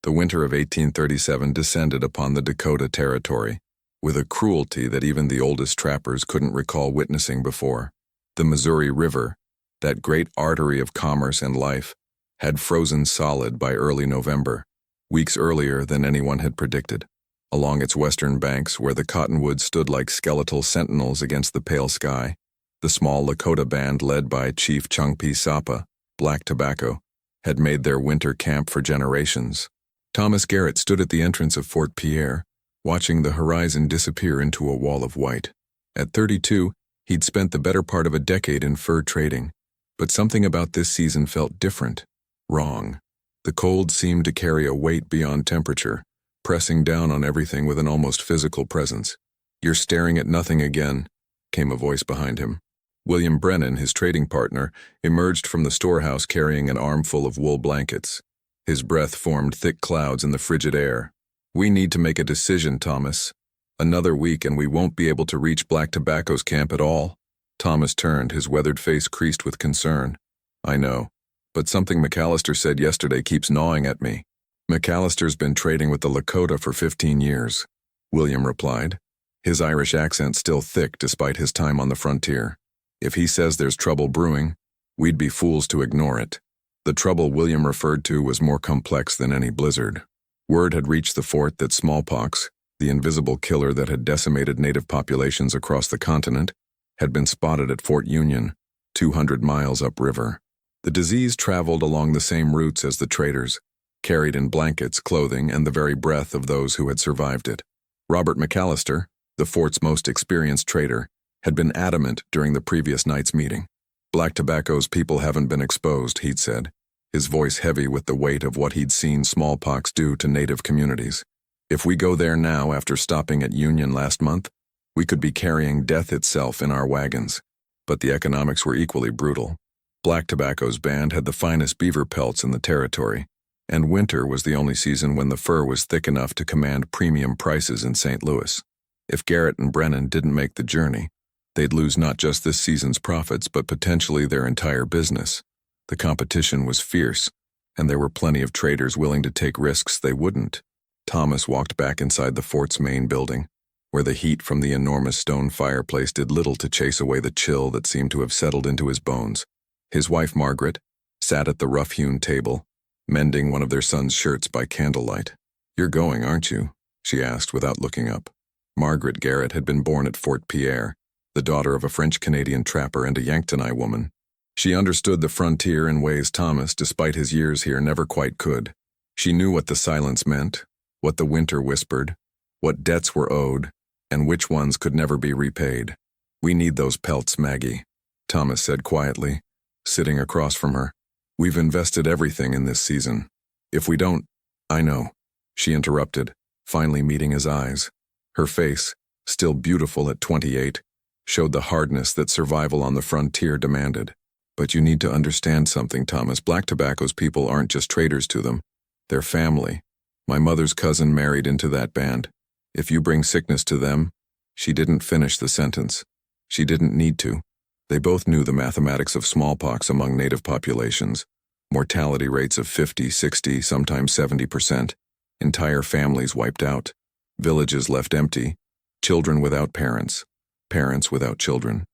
The winter of 1837 descended upon the Dakota Territory, with a cruelty that even the oldest trappers couldn't recall witnessing before. The Missouri River, that great artery of commerce and life, had frozen solid by early November, weeks earlier than anyone had predicted. Along its western banks, where the cottonwoods stood like skeletal sentinels against the pale sky, the small Lakota band led by Chief Chungpi Sapa, Black Tobacco, had made their winter camp for generations. Thomas Garrett stood at the entrance of Fort Pierre, watching the horizon disappear into a wall of white. At 32, he'd spent the better part of a decade in fur trading, but something about this season felt different, wrong. The cold seemed to carry a weight beyond temperature, pressing down on everything with an almost physical presence. "You're staring at nothing again," came a voice behind him. William Brennan, his trading partner, emerged from the storehouse carrying an armful of wool blankets. His breath formed thick clouds in the frigid air. "We need to make a decision, Thomas. Another week and we won't be able to reach Black Tobacco's camp at all." Thomas turned, his weathered face creased with concern. "I know, but something McAllister said yesterday keeps gnawing at me." "McAllister's been trading with the Lakota for 15 years, William replied, his Irish accent still thick despite his time on the frontier. "If he says there's trouble brewing, we'd be fools to ignore it." The trouble William referred to was more complex than any blizzard. Word had reached the fort that smallpox, the invisible killer that had decimated native populations across the continent, had been spotted at Fort Union, 200 miles upriver. The disease traveled along the same routes as the traders, carried in blankets, clothing, and the very breath of those who had survived it. Robert McAllister, the fort's most experienced trader, had been adamant during the previous night's meeting. "Black Tobacco's people haven't been exposed," he'd said, his voice heavy with the weight of what he'd seen smallpox do to native communities. "If we go there now after stopping at Union last month, we could be carrying death itself in our wagons." But the economics were equally brutal. Black Tobacco's band had the finest beaver pelts in the territory, and winter was the only season when the fur was thick enough to command premium prices in St. Louis. If Garrett and Brennan didn't make the journey, they'd lose not just this season's profits but potentially their entire business. The competition was fierce, and there were plenty of traders willing to take risks they wouldn't. Thomas walked back inside the fort's main building, where the heat from the enormous stone fireplace did little to chase away the chill that seemed to have settled into his bones. His wife, Margaret, sat at the rough-hewn table, mending one of their son's shirts by candlelight. "You're going, aren't you?" she asked without looking up. Margaret Garrett had been born at Fort Pierre, the daughter of a French-Canadian trapper and a Yanktonai woman. She understood the frontier in ways Thomas, despite his years here, never quite could. She knew what the silence meant, what the winter whispered, what debts were owed, and which ones could never be repaid. "We need those pelts, Maggie," Thomas said quietly, sitting across from her. "We've invested everything in this season. If we don't—" "I know," she interrupted, finally meeting his eyes. Her face, still beautiful at 28, showed the hardness that survival on the frontier demanded. "But you need to understand something, Thomas. Black Tobacco's people aren't just traders to them. They're family. My mother's cousin married into that band. If you bring sickness to them—" She didn't finish the sentence. She didn't need to. They both knew the mathematics of smallpox among native populations. Mortality rates of 50, 60, sometimes 70%. Entire families wiped out. Villages left empty. Children without parents. Parents without children.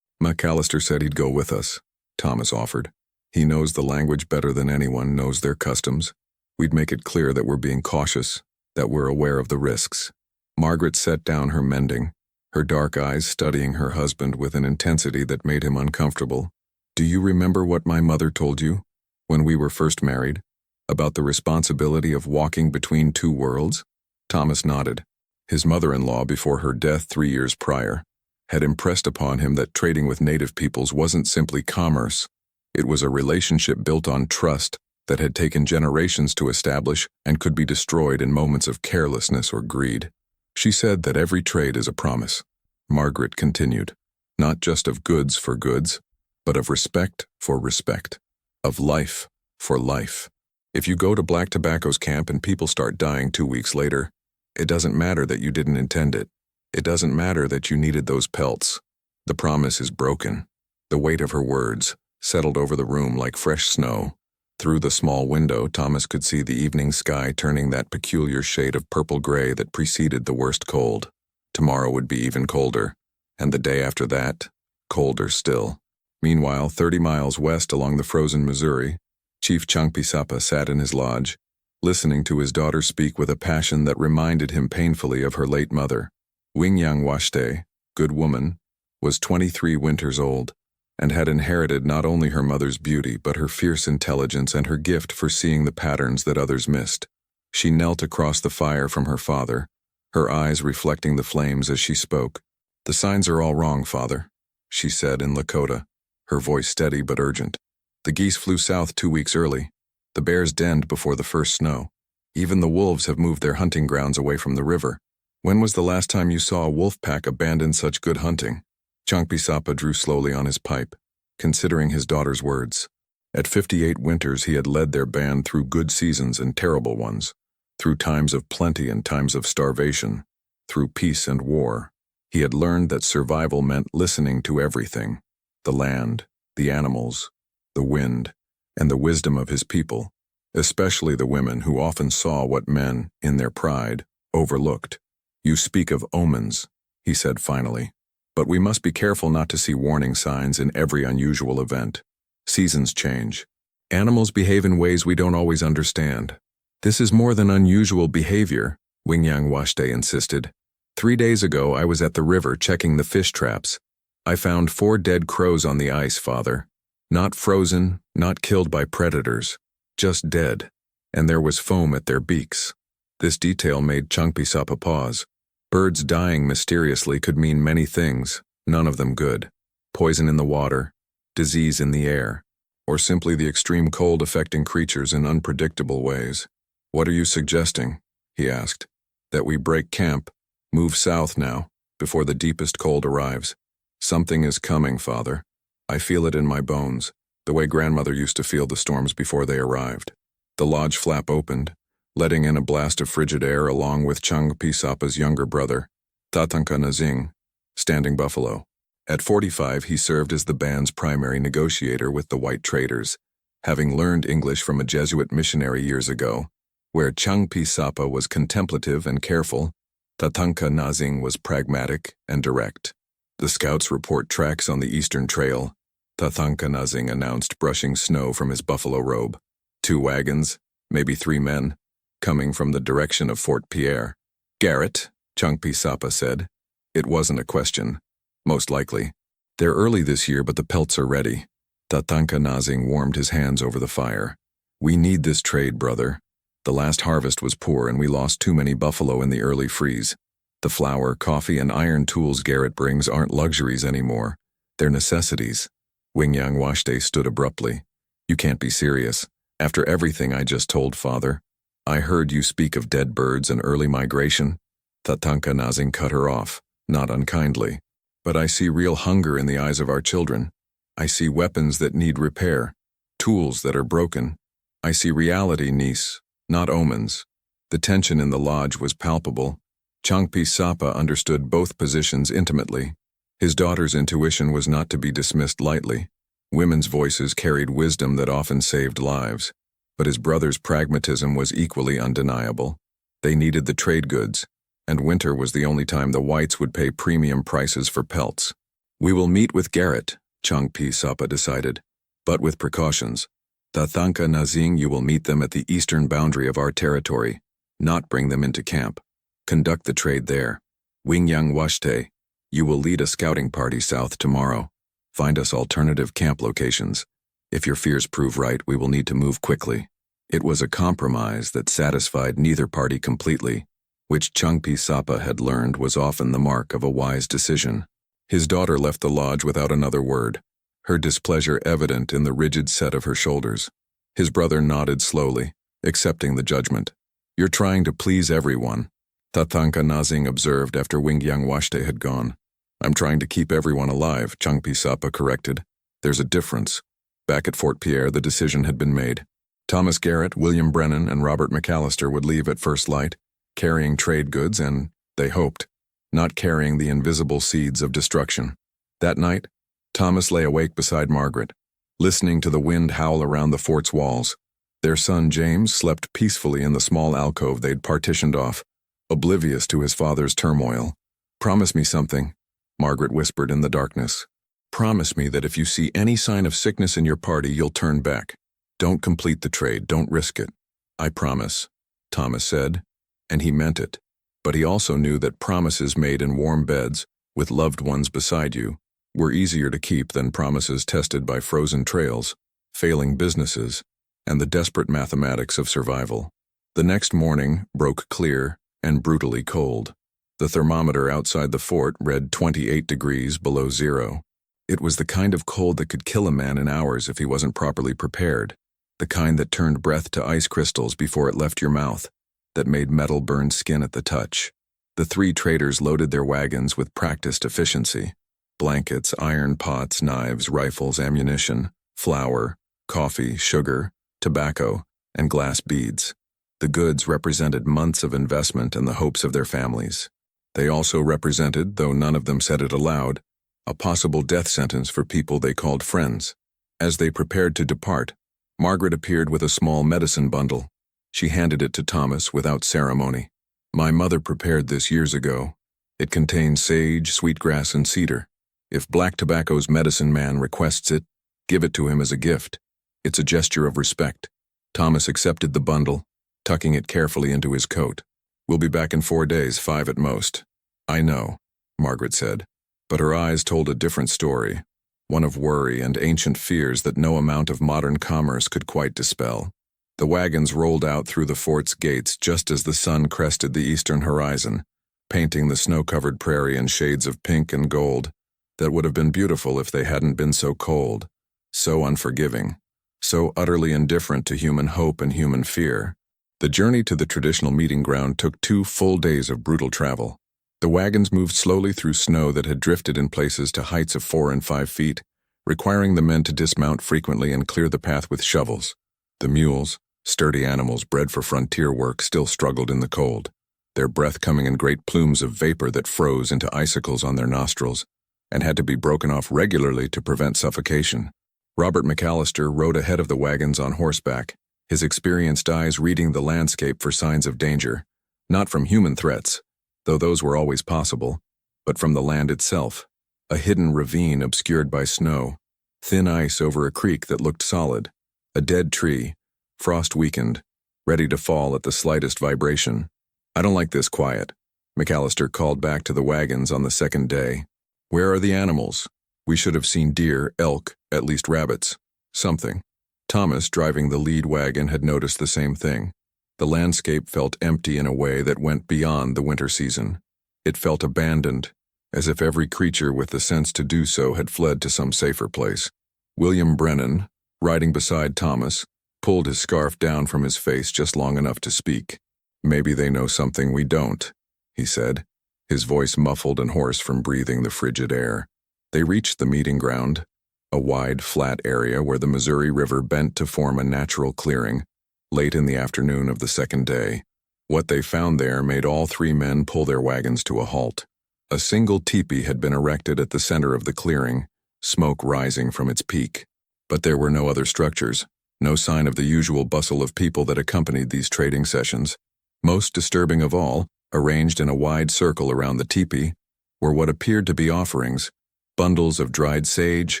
"McAllister said he'd go with us," Thomas offered. "He knows the language better than anyone, knows their customs. We'd make it clear that we're being cautious, that we're aware of the risks." Margaret set down her mending, her dark eyes studying her husband with an intensity that made him uncomfortable. "Do you remember what my mother told you, when we were first married, about the responsibility of walking between two worlds?" Thomas nodded. His mother-in-law, before her death 3 years prior, had impressed upon him that trading with native peoples wasn't simply commerce. It was a relationship built on trust that had taken generations to establish and could be destroyed in moments of carelessness or greed. She said that every trade is a promise. Margaret continued, not just of goods for goods, but of respect for respect, of life for life. If you go to Black Tobacco's camp and people start dying 2 weeks later, it doesn't matter that you didn't intend it. It doesn't matter that you needed those pelts. The promise is broken. The weight of her words settled over the room like fresh snow. Through the small window, Thomas could see the evening sky turning that peculiar shade of purple-gray that preceded the worst cold. Tomorrow would be even colder, and the day after that, colder still. Meanwhile, 30 miles west along the frozen Missouri, Chief Changpisapa sat in his lodge, listening to his daughter speak with a passion that reminded him painfully of her late mother. Wingyang Washte, good woman, was 23 winters old, and had inherited not only her mother's beauty but her fierce intelligence and her gift for seeing the patterns that others missed. She knelt across the fire from her father, her eyes reflecting the flames as she spoke. "The signs are all wrong, father," she said in Lakota, her voice steady but urgent. "The geese flew south 2 weeks early. The bears denned before the first snow. Even the wolves have moved their hunting grounds away from the river. When was the last time you saw a wolf pack abandon such good hunting?" Changpisapa drew slowly on his pipe, considering his daughter's words. At 58 winters he had led their band through good seasons and terrible ones, through times of plenty and times of starvation, through peace and war. He had learned that survival meant listening to everything: the land, the animals, the wind, and the wisdom of his people, especially the women who often saw what men, in their pride, overlooked. "You speak of omens," he said finally. "But we must be careful not to see warning signs in every unusual event. Seasons change. Animals behave in ways we don't always understand. This is more than unusual behavior," Wingyang Washte insisted. "3 days ago I was at the river checking the fish traps. I found 4 dead crows on the ice, father. Not frozen, not killed by predators, just dead, and there was foam at their beaks." This detail made Changpisapa pause. Birds dying mysteriously could mean many things, none of them good. Poison in the water, disease in the air, or simply the extreme cold affecting creatures in unpredictable ways. "What are you suggesting?" he asked. "That we break camp, move south now, before the deepest cold arrives. Something is coming, father. I feel it in my bones, the way grandmother used to feel the storms before they arrived." The lodge flap opened, letting in a blast of frigid air along with Changpisapa's younger brother, Tatanka Nazing, standing buffalo. At 45 he served as the band's primary negotiator with the white traders, having learned English from a Jesuit missionary years ago. Where Changpisapa was contemplative and careful, Tatanka Nazing was pragmatic and direct. "The scouts report tracks on the eastern trail," Tatanka Nazing announced, brushing snow from his buffalo robe. 2 wagons, maybe 3 men, coming from the direction of Fort Pierre. "Garrett," Changpisapa said. It wasn't a question. "Most likely. They're early this year, but the pelts are ready." Tatanka Nazing warmed his hands over the fire. "We need this trade, brother. The last harvest was poor and we lost too many buffalo in the early freeze. The flour, coffee, and iron tools Garrett brings aren't luxuries anymore. They're necessities." Wingyang Washte stood abruptly. "You can't be serious. After everything I just told father. I heard you speak of dead birds and early migration." Tatanka Nazing cut her off, not unkindly. "But I see real hunger in the eyes of our children. I see weapons that need repair, tools that are broken. I see reality, niece, not omens." The tension in the lodge was palpable. Changpisapa understood both positions intimately. His daughter's intuition was not to be dismissed lightly. Women's voices carried wisdom that often saved lives. But his brother's pragmatism was equally undeniable. They needed the trade goods, and winter was the only time the whites would pay premium prices for pelts. "We will meet with Garrett," Changpisapa decided, "but with precautions. Tatanka Nazing, you will meet them at the eastern boundary of our territory, not bring them into camp. Conduct the trade there. Wingyang Washte, you will lead a scouting party south tomorrow. Find us alternative camp locations. If your fears prove right, we will need to move quickly." It was a compromise that satisfied neither party completely, which Changpisapa had learned was often the mark of a wise decision. His daughter left the lodge without another word, her displeasure evident in the rigid set of her shoulders. His brother nodded slowly, accepting the judgment. "You're trying to please everyone," Tatanka Nazing observed after Wingyang Washte had gone. "I'm trying to keep everyone alive," Changpisapa corrected. "There's a difference." Back at Fort Pierre, the decision had been made. Thomas Garrett, William Brennan, and Robert McAllister would leave at first light, carrying trade goods and, they hoped, not carrying the invisible seeds of destruction. That night, Thomas lay awake beside Margaret, listening to the wind howl around the fort's walls. Their son James slept peacefully in the small alcove they'd partitioned off, oblivious to his father's turmoil. "Promise me something," Margaret whispered in the darkness. "Promise me that if you see any sign of sickness in your party, you'll turn back. Don't complete the trade, don't risk it." "I promise," Thomas said, and he meant it. But he also knew that promises made in warm beds, with loved ones beside you, were easier to keep than promises tested by frozen trails, failing businesses, and the desperate mathematics of survival. The next morning broke clear and brutally cold. The thermometer outside the fort read 28 degrees below zero. It was the kind of cold that could kill a man in hours if he wasn't properly prepared, the kind that turned breath to ice crystals before it left your mouth, that made metal burn skin at the touch. The three traders loaded their wagons with practiced efficiency: blankets, iron pots, knives, rifles, ammunition, flour, coffee, sugar, tobacco, and glass beads. The goods represented months of investment and the hopes of their families. They also represented, though none of them said it aloud, a possible death sentence for people they called friends. As they prepared to depart, Margaret appeared with a small medicine bundle. She handed it to Thomas without ceremony. "My mother prepared this years ago. It contains sage, sweetgrass, and cedar. If Black Tobacco's medicine man requests it, give it to him as a gift. It's a gesture of respect." Thomas accepted the bundle, tucking it carefully into his coat. "We'll be back in 4 days, 5 at most." "I know," Margaret said, but her eyes told a different story, one of worry and ancient fears that no amount of modern commerce could quite dispel. The wagons rolled out through the fort's gates just as the sun crested the eastern horizon, painting the snow-covered prairie in shades of pink and gold that would have been beautiful if they hadn't been so cold, so unforgiving, so utterly indifferent to human hope and human fear. The journey to the traditional meeting ground took 2 full days of brutal travel. The wagons moved slowly through snow that had drifted in places to heights of 4 and 5 feet, requiring the men to dismount frequently and clear the path with shovels. The mules, sturdy animals bred for frontier work, still struggled in the cold, their breath coming in great plumes of vapor that froze into icicles on their nostrils and had to be broken off regularly to prevent suffocation. Robert McAllister rode ahead of the wagons on horseback, his experienced eyes reading the landscape for signs of danger, not from human threats, though those were always possible, but from the land itself, a hidden ravine obscured by snow, thin ice over a creek that looked solid, a dead tree, frost weakened, ready to fall at the slightest vibration. "I don't like this quiet," McAllister called back to the wagons on the second day. "Where are the animals? We should have seen deer, elk, at least rabbits, something." Thomas, driving the lead wagon, had noticed the same thing. The landscape felt empty in a way that went beyond the winter season. It felt abandoned, as if every creature with the sense to do so had fled to some safer place. William Brennan, riding beside Thomas, pulled his scarf down from his face just long enough to speak. "Maybe they know something we don't," he said, his voice muffled and hoarse from breathing the frigid air. They reached the meeting ground, a wide, flat area where the Missouri River bent to form a natural clearing, late in the afternoon of the second day. What they found there made all 3 men pull their wagons to a halt. A single teepee had been erected at the center of the clearing, smoke rising from its peak. But there were no other structures, no sign of the usual bustle of people that accompanied these trading sessions. Most disturbing of all, arranged in a wide circle around the teepee, were what appeared to be offerings: bundles of dried sage,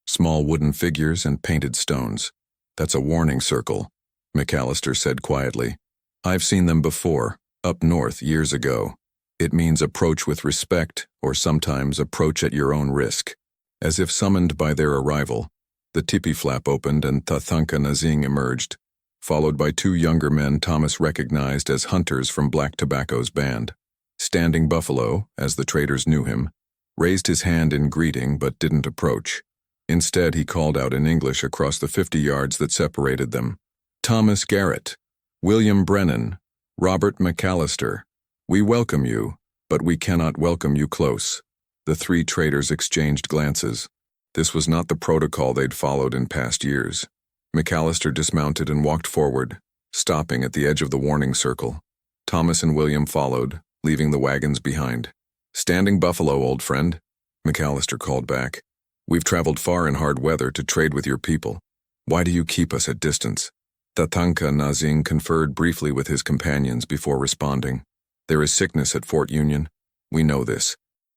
small wooden figures, and painted stones. "That's a warning circle," McAllister said quietly. "I've seen them before, up north years ago. It means approach with respect, or sometimes approach at your own risk." As if summoned by their arrival, the tipi flap opened and Tathunka Nazing emerged, followed by 2 younger men Thomas recognized as hunters from Black Tobacco's band. Standing Buffalo, as the traders knew him, raised his hand in greeting but didn't approach. Instead, he called out in English across the 50 yards that separated them, "Thomas Garrett, William Brennan, Robert McAllister, we welcome you, but we cannot welcome you close." The 3 traders exchanged glances. This was not the protocol they'd followed in past years. McAllister dismounted and walked forward, stopping at the edge of the warning circle. Thomas and William followed, leaving the wagons behind. "Standing Buffalo, old friend," McAllister called back. "We've traveled far in hard weather to trade with your people. Why do you keep us at distance?" Tatanka Nazing conferred briefly with his companions before responding. There is sickness at Fort Union. We know this.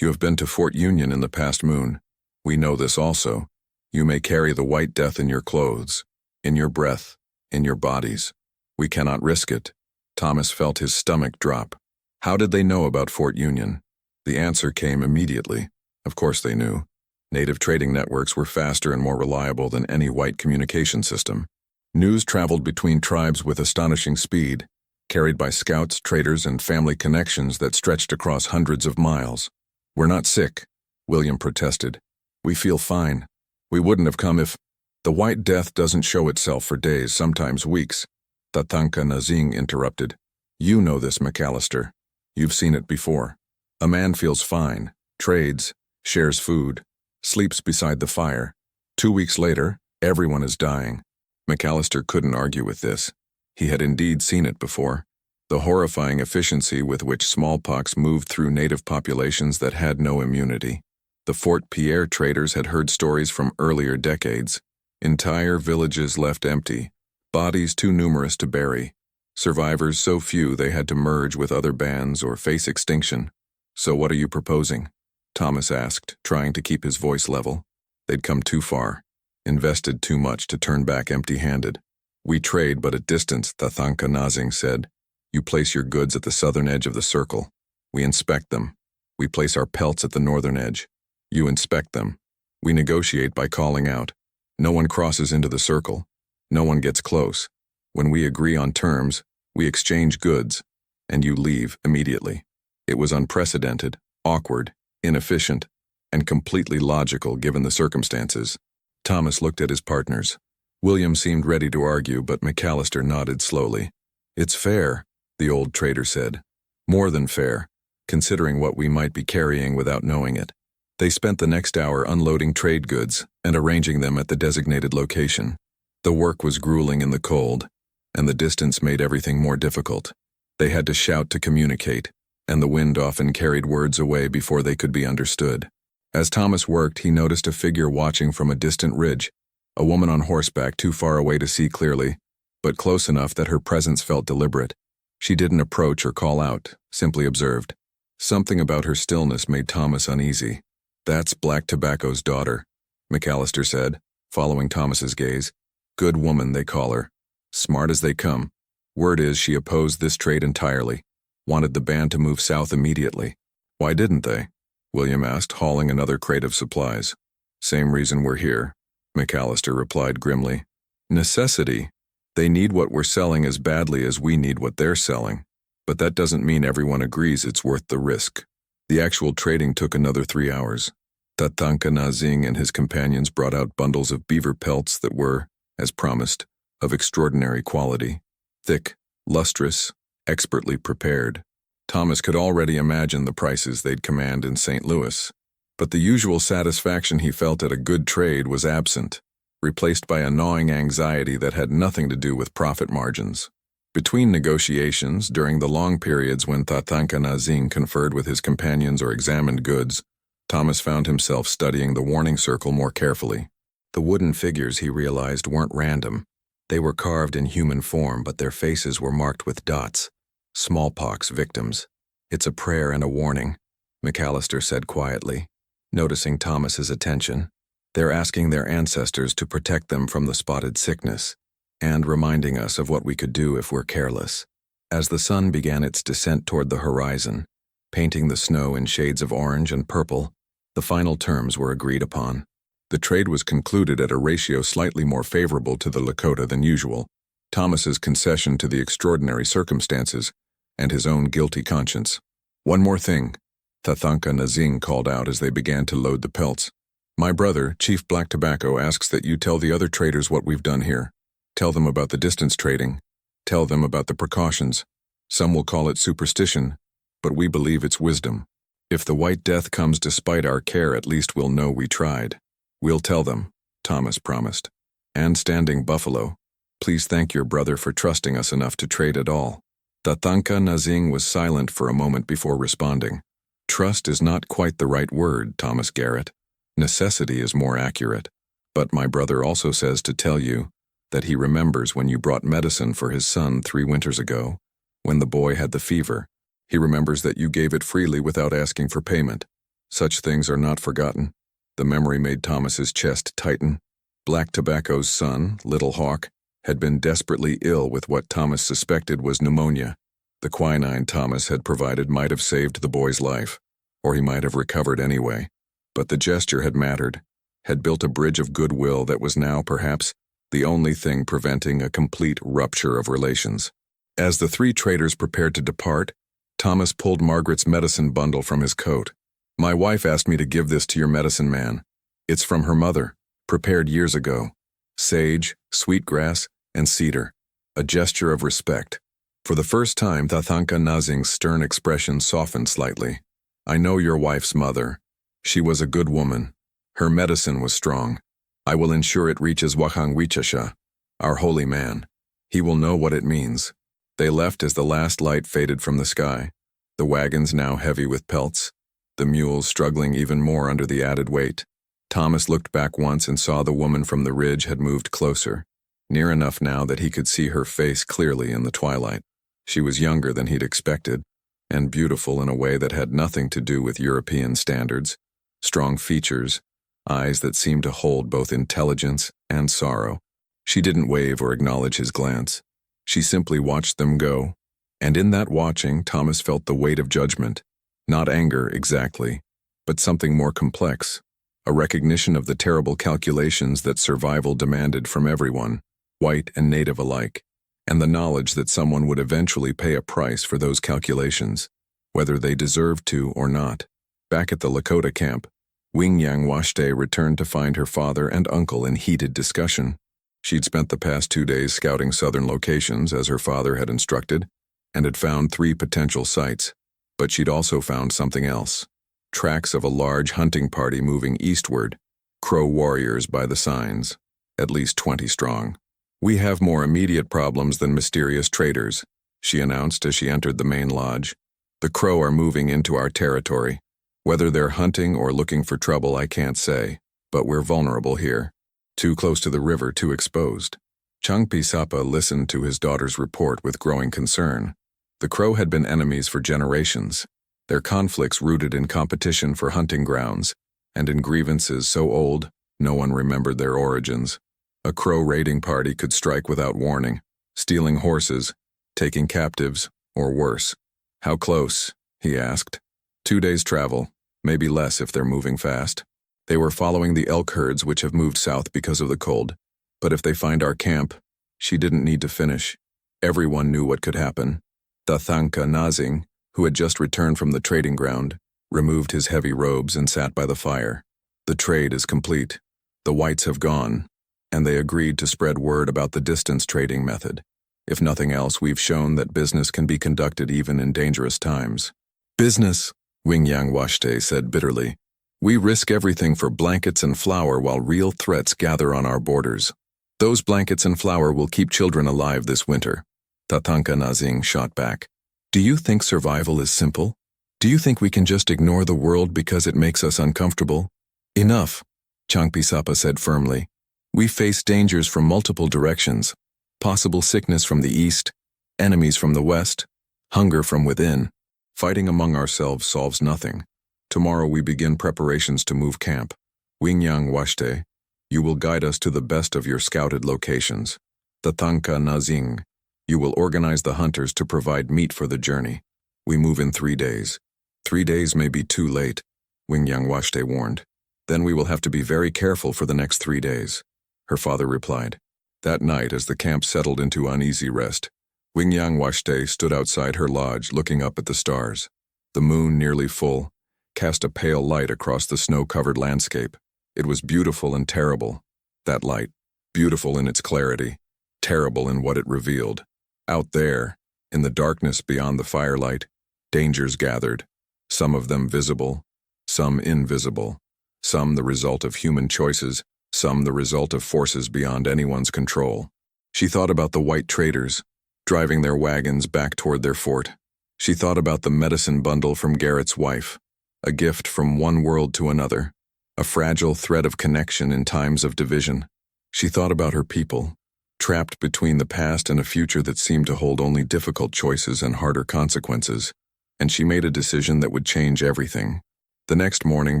You have been to Fort Union in the past moon. We know this also. You may carry the White Death in your clothes, in your breath, in your bodies. We cannot risk it. Thomas felt his stomach drop. How did they know about Fort Union? The answer came immediately. Of course they knew. Native trading networks were faster and more reliable than any white communication system. News traveled between tribes with astonishing speed, carried by scouts, traders, and family connections that stretched across hundreds of miles. We're not sick, William protested. We feel fine. We wouldn't have come if... The White Death doesn't show itself for days, sometimes weeks. Tatanka Nazing interrupted. You know this, McAllister. You've seen it before. A man feels fine, trades, shares food, sleeps beside the fire. 2 weeks later, everyone is dying. McAllister couldn't argue with this. He had indeed seen it before. The horrifying efficiency with which smallpox moved through native populations that had no immunity. The Fort Pierre traders had heard stories from earlier decades. Entire villages left empty, bodies too numerous to bury, survivors so few they had to merge with other bands or face extinction. So what are you proposing? Thomas asked, trying to keep his voice level. They'd come too far, invested too much to turn back empty-handed. We trade but at distance, Tatanka Nazing said. You place your goods at the southern edge of the circle. We inspect them. We place our pelts at the northern edge. You inspect them. We negotiate by calling out. No one crosses into the circle. No one gets close. When we agree on terms, we exchange goods, and you leave immediately. It was unprecedented, awkward, inefficient, and completely logical given the circumstances. Thomas looked at his partners. William seemed ready to argue, but McAllister nodded slowly. It's fair, the old trader said. More than fair, considering what we might be carrying without knowing it. They spent the next hour unloading trade goods and arranging them at the designated location. The work was grueling in the cold, and the distance made everything more difficult. They had to shout to communicate, and the wind often carried words away before they could be understood. As Thomas worked, he noticed a figure watching from a distant ridge, a woman on horseback too far away to see clearly, but close enough that her presence felt deliberate. She didn't approach or call out, simply observed. Something about her stillness made Thomas uneasy. That's Black Tobacco's daughter, McAllister said, following Thomas's gaze. Good woman, they call her. Smart as they come. Word is she opposed this trade entirely, wanted the band to move south immediately. Why didn't they? William asked, hauling another crate of supplies. Same reason we're here, McAllister replied grimly. Necessity. They need what we're selling as badly as we need what they're selling. But that doesn't mean everyone agrees it's worth the risk. The actual trading took another 3 hours. Tatanka Nazing and his companions brought out bundles of beaver pelts that were, as promised, of extraordinary quality. Thick, lustrous, expertly prepared. Thomas could already imagine the prices they'd command in St. Louis. But the usual satisfaction he felt at a good trade was absent, replaced by a gnawing anxiety that had nothing to do with profit margins. Between negotiations, during the long periods when Tatanka Nazing conferred with his companions or examined goods, Thomas found himself studying the warning circle more carefully. The wooden figures, he realized, weren't random. They were carved in human form, but their faces were marked with dots. Smallpox victims. It's a prayer and a warning, McAllister said quietly, noticing Thomas's attention. They're asking their ancestors to protect them from the spotted sickness, and reminding us of what we could do if we're careless. As the sun began its descent toward the horizon, painting the snow in shades of orange and purple, the final terms were agreed upon. The trade was concluded at a ratio slightly more favorable to the Dakota than usual. Thomas's concession to the extraordinary circumstances and his own guilty conscience. One more thing, Tatanka Nazing called out as they began to load the pelts. My brother, Chief Black Tobacco, asks that you tell the other traders what we've done here. Tell them about the distance trading. Tell them about the precautions. Some will call it superstition, but we believe it's wisdom. If the White Death comes despite our care, at least we'll know we tried. We'll tell them, Thomas promised. And Standing Buffalo, please thank your brother for trusting us enough to trade at all. Tatanka Nazing was silent for a moment before responding. Trust is not quite the right word, Thomas Garrett. Necessity is more accurate. But my brother also says to tell you, that he remembers when you brought medicine for his son 3 winters ago, when the boy had the fever. He remembers that you gave it freely without asking for payment. Such things are not forgotten. The memory made Thomas's chest tighten. Black Tobacco's son, Little Hawk, had been desperately ill with what Thomas suspected was pneumonia. The quinine Thomas had provided might have saved the boy's life, or he might have recovered anyway. But the gesture had mattered, had built a bridge of goodwill that was now, perhaps, the only thing preventing a complete rupture of relations. As the 3 traders prepared to depart, Thomas pulled Margaret's medicine bundle from his coat. "My wife asked me to give this to your medicine man. It's from her mother, prepared years ago. Sage, sweetgrass, and cedar. A gesture of respect." For the first time, Tathanka Nazing's stern expression softened slightly. "I know your wife's mother. She was a good woman. Her medicine was strong. I will ensure it reaches Wahangwichasha, our holy man. He will know what it means." They left as the last light faded from the sky, the wagons now heavy with pelts, the mules struggling even more under the added weight. Thomas looked back once and saw the woman from the ridge had moved closer, near enough now that he could see her face clearly in the twilight. She was younger than he'd expected, and beautiful in a way that had nothing to do with European standards. Strong features, eyes that seemed to hold both intelligence and sorrow. She didn't wave or acknowledge his glance. She simply watched them go, and in that watching, Thomas felt the weight of judgment. Not anger, exactly, but something more complex. A recognition of the terrible calculations that survival demanded from everyone, white and native alike, and the knowledge that someone would eventually pay a price for those calculations, whether they deserved to or not. Back at the Lakota camp, Wingyang Washte returned to find her father and uncle in heated discussion. She'd spent the past 2 days scouting southern locations as her father had instructed, and had found 3 potential sites. But she'd also found something else. Tracks of a large hunting party moving eastward, Crow warriors by the signs, at least 20 strong. "We have more immediate problems than mysterious traders," she announced as she entered the main lodge. "The Crow are moving into our territory. Whether they're hunting or looking for trouble, I can't say, but we're vulnerable here. Too close to the river, too exposed." Changpi Sapa listened to his daughter's report with growing concern. The Crow had been enemies for generations, their conflicts rooted in competition for hunting grounds, and in grievances so old, no one remembered their origins. A Crow raiding party could strike without warning, stealing horses, taking captives, or worse. "How close?" he asked. 2 days' travel, maybe less if they're moving fast. They were following the elk herds which have moved south because of the cold. But if they find our camp, she didn't need to finish. Everyone knew what could happen. Tathanka Nazing, who had just returned from the trading ground, removed his heavy robes and sat by the fire. "The trade is complete. The whites have gone, and they agreed to spread word about the distance trading method. If nothing else, we've shown that business can be conducted even in dangerous times." "Business," Wingyang Washte said bitterly. "We risk everything for blankets and flour while real threats gather on our borders. Those blankets and flour will keep children alive this winter." Tathanka Nazing shot back. "Do you think survival is simple? Do you think we can just ignore the world because it makes us uncomfortable?" "Enough," Changpi Sapa said firmly. "We face dangers from multiple directions. Possible sickness from the east, enemies from the west, hunger from within. Fighting among ourselves solves nothing. Tomorrow we begin preparations to move camp. Wingyang Washte, you will guide us to the best of your scouted locations. Tathanka Nazing, you will organize the hunters to provide meat for the journey. We move in 3 days. 3 days may be too late," Wingyang Washte warned. "Then we will have to be very careful for the next 3 days," her father replied. That night, as the camp settled into uneasy rest, Wingyang Washte stood outside her lodge looking up at the stars. The moon, nearly full, cast a pale light across the snow-covered landscape. It was beautiful and terrible, that light, beautiful in its clarity, terrible in what it revealed. Out there, in the darkness beyond the firelight, dangers gathered, some of them visible, some invisible, some the result of human choices, some the result of forces beyond anyone's control. She thought about the white traders, driving their wagons back toward their fort. She thought about the medicine bundle from Garrett's wife, a gift from one world to another, a fragile thread of connection in times of division. She thought about her people, trapped between the past and a future that seemed to hold only difficult choices and harder consequences, and she made a decision that would change everything. The next morning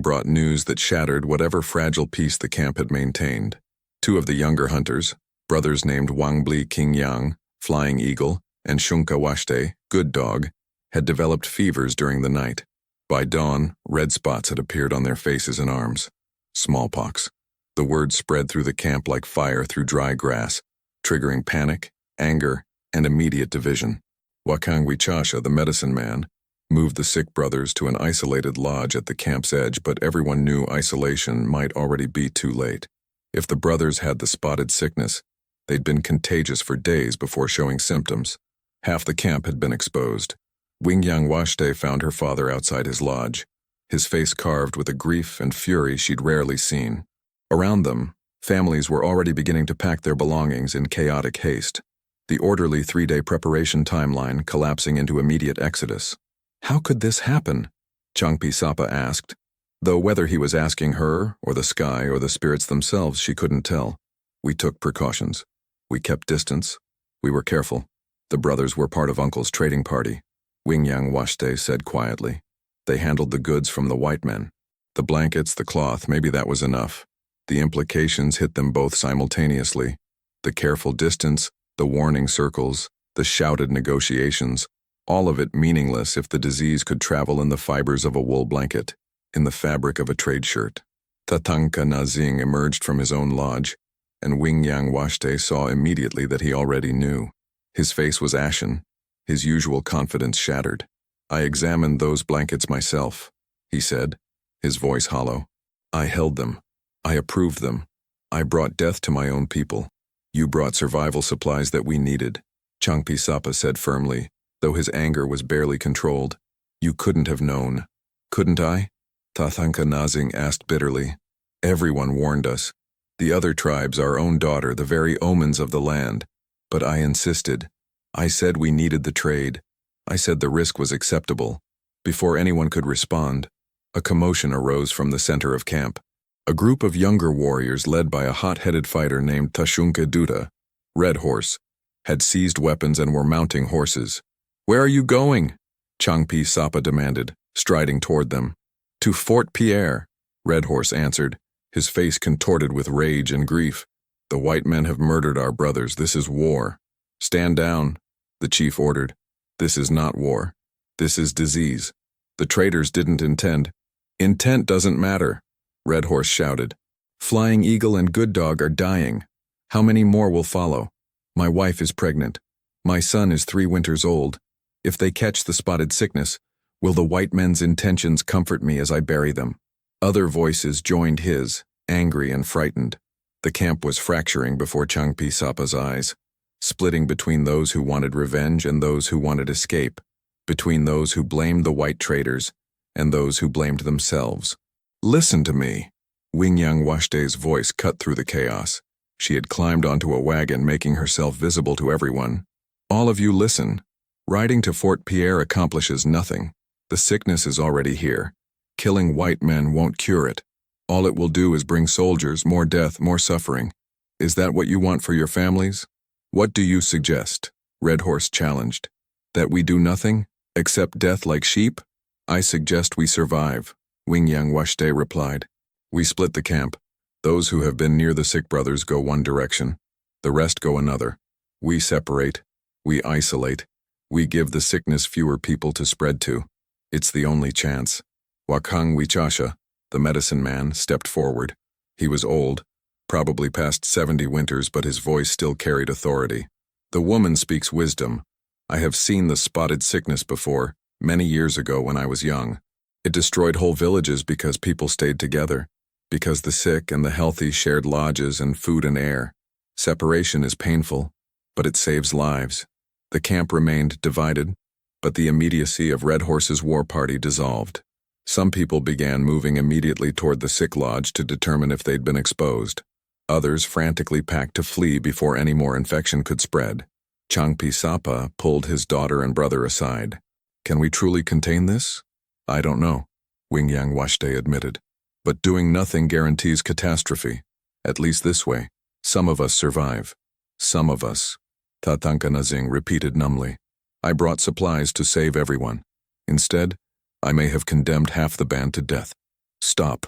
brought news that shattered whatever fragile peace the camp had maintained. Two of the younger hunters, brothers named Wangbli King Yang, Flying Eagle, and Shunka Washte, Good Dog, had developed fevers during the night. By dawn, red spots had appeared on their faces and arms. Smallpox. The word spread through the camp like fire through dry grass, triggering panic, anger, and immediate division. Wakang Wichasha, the medicine man, moved the sick brothers to an isolated lodge at the camp's edge, but everyone knew isolation might already be too late. If the brothers had the spotted sickness, they'd been contagious for days before showing symptoms. Half the camp had been exposed. Wingyang Washte found her father outside his lodge, his face carved with a grief and fury she'd rarely seen. Around them, families were already beginning to pack their belongings in chaotic haste, the orderly 3-day preparation timeline collapsing into immediate exodus. How could this happen? Changpi Sapa asked, though whether he was asking her, or the sky, or the spirits themselves, she couldn't tell. We took precautions. We kept distance. We were careful. The brothers were part of Uncle's trading party, Wingyang Washte said quietly. They handled the goods from the white men. The blankets, the cloth, maybe that was enough. The implications hit them both simultaneously. The careful distance, the warning circles, the shouted negotiations, all of it meaningless if the disease could travel in the fibers of a wool blanket, in the fabric of a trade shirt. Tatanka Nazing emerged from his own lodge, and Wingyang Washte saw immediately that he already knew. His face was ashen, his usual confidence shattered. I examined those blankets myself, he said, his voice hollow. I held them. I approved them. I brought death to my own people. You brought survival supplies that we needed, Changpi Sapa said firmly, though his anger was barely controlled. You couldn't have known. Couldn't I? Tathanka Nazing asked bitterly. Everyone warned us. The other tribes, our own daughter, the very omens of the land. But I insisted. I said we needed the trade. I said the risk was acceptable. Before anyone could respond, a commotion arose from the center of camp. A group of younger warriors led by a hot-headed fighter named Tashunka Duda, Red Horse, had seized weapons and were mounting horses. Where are you going? Changpi Sapa demanded, striding toward them. To Fort Pierre, Red Horse answered, his face contorted with rage and grief. The white men have murdered our brothers. This is war. Stand down, the chief ordered. This is not war. This is disease. The traitors didn't intend. Intent doesn't matter, Red Horse shouted. Flying Eagle and Good Dog are dying. How many more will follow? My wife is pregnant. My son is 3 winters old. If they catch the spotted sickness, will the white men's intentions comfort me as I bury them? Other voices joined his, angry and frightened. The camp was fracturing before Changpi Sapa's eyes, splitting between those who wanted revenge and those who wanted escape, between those who blamed the white traitors and those who blamed themselves. Listen to me. Wingyang Washte's voice cut through the chaos. She had climbed onto a wagon, making herself visible to everyone. All of you listen. Riding to Fort Pierre accomplishes nothing. The sickness is already here. Killing white men won't cure it. All it will do is bring soldiers, more death, more suffering. Is that what you want for your families? What do you suggest? Red Horse challenged. That we do nothing, accept death like sheep? I suggest we survive, Wingyang Washte replied. We split the camp. Those who have been near the sick brothers go one direction. The rest go another. We separate. We isolate. We give the sickness fewer people to spread to. It's the only chance. Wakang Wichasha, the medicine man, stepped forward. He was old, probably past 70 winters, but his voice still carried authority. The woman speaks wisdom. I have seen the spotted sickness before, many years ago when I was young. It destroyed whole villages because people stayed together, because the sick and the healthy shared lodges and food and air. Separation is painful, but it saves lives. The camp remained divided, but the immediacy of Red Horse's war party dissolved. Some people began moving immediately toward the sick lodge to determine if they'd been exposed. Others frantically packed to flee before any more infection could spread. Changpi Sapa pulled his daughter and brother aside. Can we truly contain this? I don't know, Wingyang Washte admitted. But doing nothing guarantees catastrophe. At least this way, some of us survive. Some of us, Tatanka Nazing repeated numbly. I brought supplies to save everyone. Instead, I may have condemned half the band to death. Stop,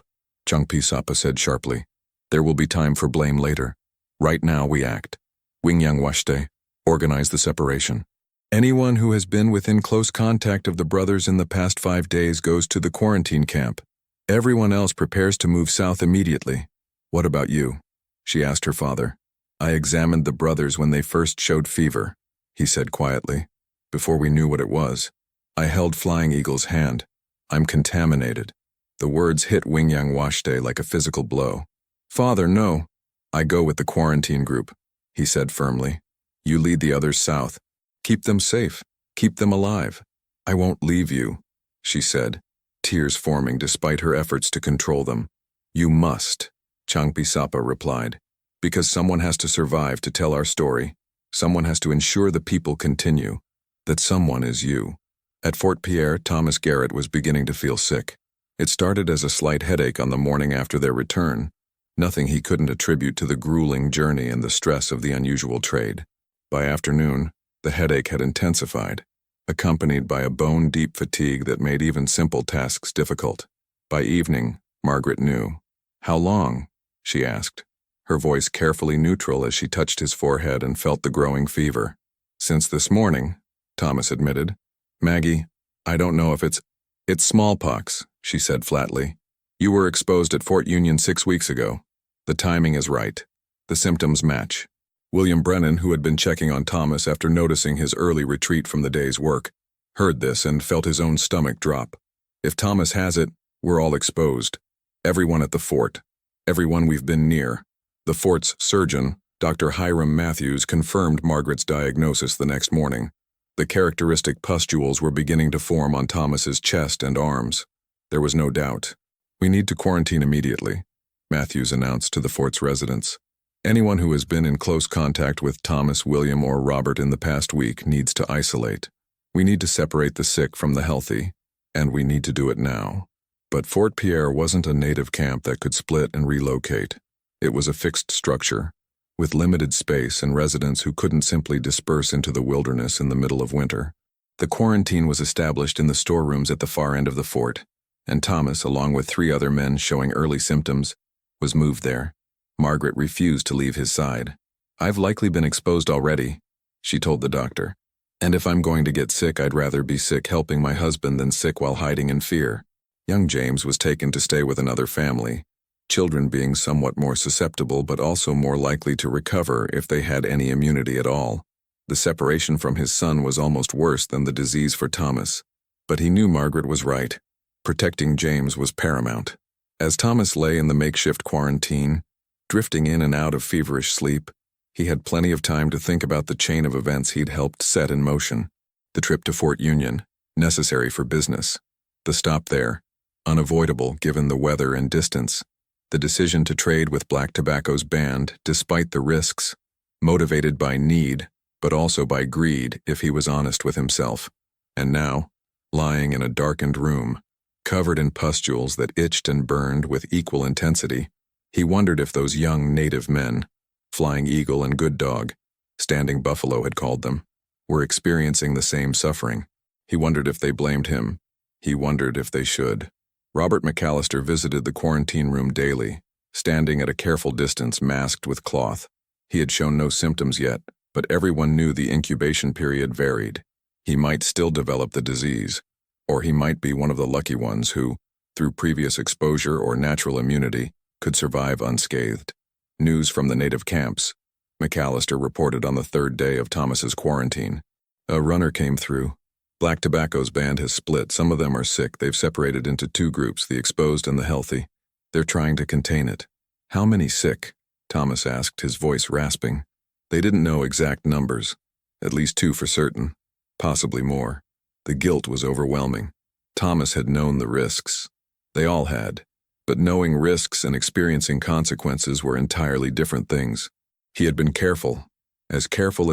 Changpi Sapa said sharply. There will be time for blame later. Right now we act. Wingyang Washte, organize the separation. Anyone who has been within close contact of the brothers in the past 5 days goes to the quarantine camp. Everyone else prepares to move south immediately. What about you? She asked her father. I examined the brothers when they first showed fever, he said quietly. Before we knew what it was, I held Flying Eagle's hand. I'm contaminated. The words hit Wingyang Washte like a physical blow. Father, no. I go with the quarantine group, he said firmly. You lead the others south. Keep them safe. Keep them alive. I won't leave you, she said, tears forming despite her efforts to control them. You must, Changpi Sapa replied. Because someone has to survive to tell our story. Someone has to ensure the people continue. That someone is you. At Fort Pierre, Thomas Garrett was beginning to feel sick. It started as a slight headache on the morning after their return, nothing he couldn't attribute to the grueling journey and the stress of the unusual trade. By afternoon, the headache had intensified, accompanied by a bone-deep fatigue that made even simple tasks difficult. By evening, Margaret knew. How long? She asked, her voice carefully neutral as she touched his forehead and felt the growing fever. Since this morning, Thomas admitted. Maggie, I don't know if it's smallpox, she said flatly. You were exposed at Fort Union 6 weeks ago. The timing is right. The symptoms match. William Brennan, who had been checking on Thomas after noticing his early retreat from the day's work, heard this and felt his own stomach drop. If Thomas has it, we're all exposed. Everyone at the fort. Everyone we've been near. The fort's surgeon, Dr. Hiram Matthews, confirmed Margaret's diagnosis the next morning. The characteristic pustules were beginning to form on Thomas's chest and arms. There was no doubt. We need to quarantine immediately, Matthews announced to the fort's residents. Anyone who has been in close contact with Thomas, William, or Robert in the past week needs to isolate. We need to separate the sick from the healthy, and we need to do it now. But Fort Pierre wasn't a native camp that could split and relocate. It was a fixed structure, with limited space and residents who couldn't simply disperse into the wilderness in the middle of winter. The quarantine was established in the storerooms at the far end of the fort, and Thomas, along with 3 other men showing early symptoms, was moved there. Margaret refused to leave his side. I've likely been exposed already, she told the doctor. And if I'm going to get sick, I'd rather be sick helping my husband than sick while hiding in fear. Young James was taken to stay with another family, children being somewhat more susceptible but also more likely to recover if they had any immunity at all. The separation from his son was almost worse than the disease for Thomas. But he knew Margaret was right. Protecting James was paramount. As Thomas lay in the makeshift quarantine, drifting in and out of feverish sleep, he had plenty of time to think about the chain of events he'd helped set in motion. The trip to Fort Union, necessary for business. The stop there, unavoidable given the weather and distance. The decision to trade with Black Tobacco's band, despite the risks, motivated by need, but also by greed if he was honest with himself. And now, lying in a darkened room, covered in pustules that itched and burned with equal intensity, he wondered if those young native men, Flying Eagle and Good Dog, Standing Buffalo had called them, were experiencing the same suffering. He wondered if they blamed him. He wondered if they should. Robert McAllister visited the quarantine room daily, standing at a careful distance masked with cloth. He had shown no symptoms yet, but everyone knew the incubation period varied. He might still develop the disease, or he might be one of the lucky ones who, through previous exposure or natural immunity, could survive unscathed. News from the native camps. McAllister reported on the 3rd day of Thomas's quarantine. A runner came through. Black Tobacco's band has split. Some of them are sick. They've separated into 2 groups, the exposed and the healthy. They're trying to contain it. How many sick? Thomas asked, his voice rasping. They didn't know exact numbers. At least 2 for certain. Possibly more. The guilt was overwhelming. Thomas had known the risks. They all had. But knowing risks and experiencing consequences were entirely different things. He had been careful as